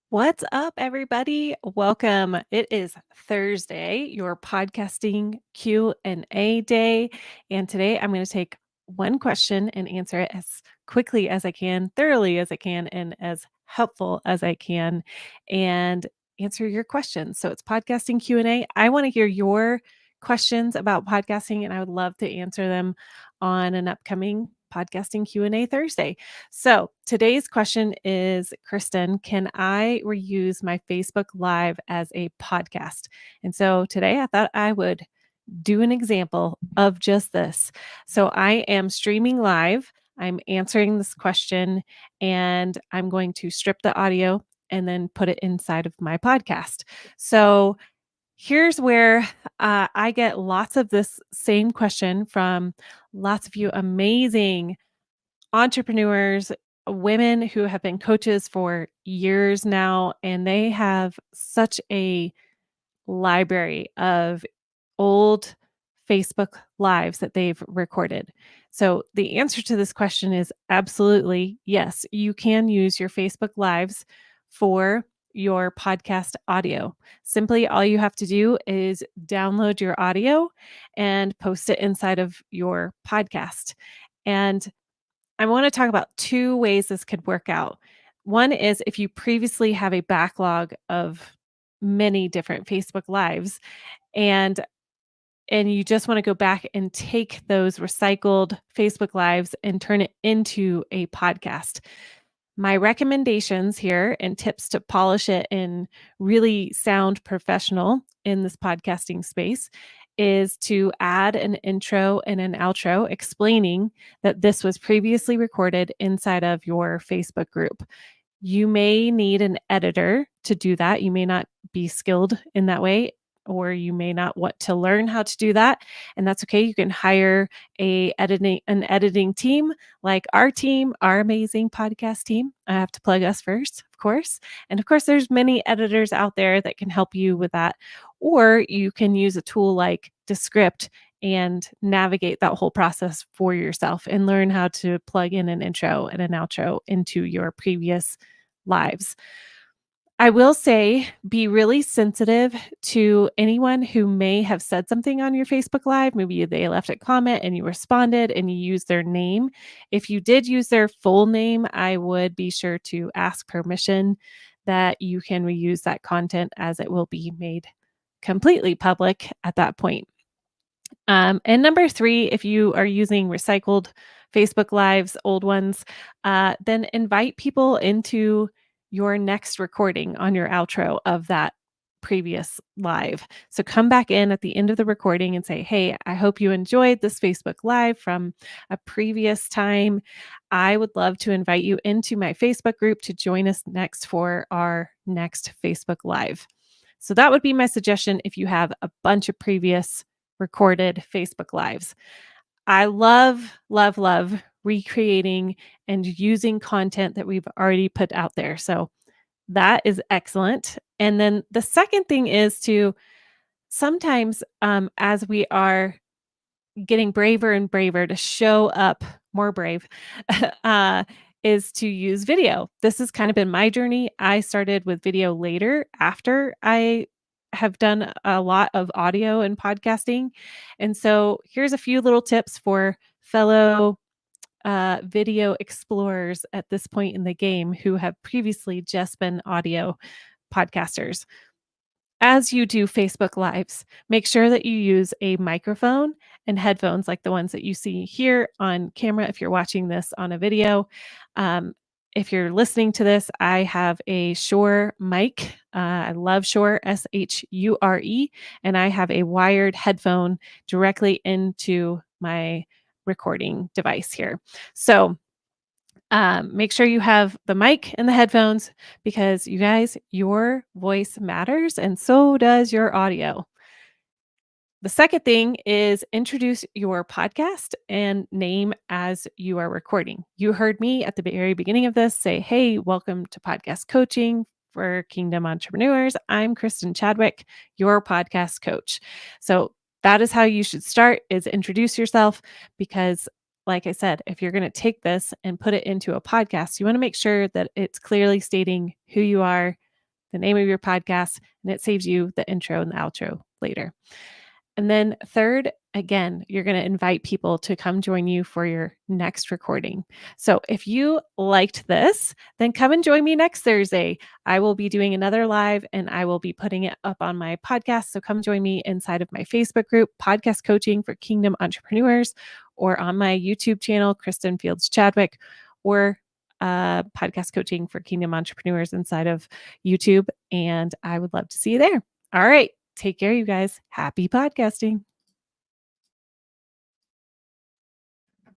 What's up, everybody? Welcome. It is Thursday, your podcasting Q&A day, and today I'm going to take one question and answer it as quickly as I can, thoroughly as I can, and as helpful as I can, and answer your questions. So it's podcasting Q&A. I want to hear your questions about podcasting, and I would love to answer them on an upcoming podcasting Q&A Thursday. So today's question is, Kristin, can I reuse my Facebook Live as a podcast? And so today I thought I would do an example of just this. So I am streaming live. I'm answering this question and I'm going to strip the audio and then put it inside of my podcast. So here's where I get lots of this same question from lots of you amazing entrepreneurs, women who have been coaches for years now, and they have such a library of old Facebook lives that they've recorded. So the answer to this question is absolutely yes. You can use your Facebook lives for your podcast audio. Simply all you have to do is download your audio and post it inside of your podcast. And I want to talk about two ways this could work out. One is if you previously have a backlog of many different Facebook lives and you just want to go back and take those recycled Facebook lives and turn it into a podcast. My recommendations here and tips to polish it and really sound professional in this podcasting space is to add an intro and an outro explaining that this was previously recorded inside of your Facebook group. You may need an editor to do that. You may not be skilled in that way, or you may not want to learn how to do that, and that's okay. You can hire an editing team like our team, our amazing podcast team. I have to plug us first, of course. And of course, there's many editors out there that can help you with that. Or you can use a tool like Descript and navigate that whole process for yourself and learn how to plug in an intro and an outro into your previous lives. I will say be really sensitive to anyone who may have said something on your Facebook Live. Maybe they left a comment and you responded and you used their name. If you did use their full name, I would be sure to ask permission that you can reuse that content, as it will be made completely public at that point. And number three, if you are using recycled Facebook Lives, old ones, then invite people into your next recording on your outro of that previous live. So come back in at the end of the recording and say, hey, I hope you enjoyed this Facebook Live from a previous time. I would love to invite you into my Facebook group to join us next for our next Facebook Live. So that would be my suggestion if you have a bunch of previous recorded Facebook Lives. I love, love, love recreating and using content that we've already put out there. So that is excellent. And then the second thing is to sometimes, as we are getting braver and braver to show up, more brave, is to use video. This has kind of been my journey. I started with video later after I have done a lot of audio and podcasting. And so here's a few little tips for fellow video explorers at this point in the game who have previously just been audio podcasters. As you do Facebook Lives, make sure that you use a microphone and headphones like the ones that you see here on camera if you're watching this on a video. Um, if you're listening to this, I have a Shure mic. I love Shure, Shure, and I have a wired headphone directly into my recording device here. So make sure you have the mic and the headphones because you guys, your voice matters and so does your audio. The second thing is introduce your podcast and name as you are recording. You heard me at the very beginning of this say, hey, welcome to podcast coaching for Kingdom Entrepreneurs. I'm Kristin Chadwick, your podcast coach. So that is how you should start, is introduce yourself, because like I said, if you're going to take this and put it into a podcast, you want to make sure that it's clearly stating who you are, the name of your podcast, and it saves you the intro and the outro later. And then third, again, you're going to invite people to come join you for your next recording. So if you liked this, then come and join me next Thursday. I will be doing another live and I will be putting it up on my podcast. So come join me inside of my Facebook group, Podcast Coaching for Kingdom Entrepreneurs, or on my YouTube channel, Kristin Chadwick, or Podcast Coaching for Kingdom Entrepreneurs inside of YouTube. And I would love to see you there. All right. Take care, you guys. Happy podcasting.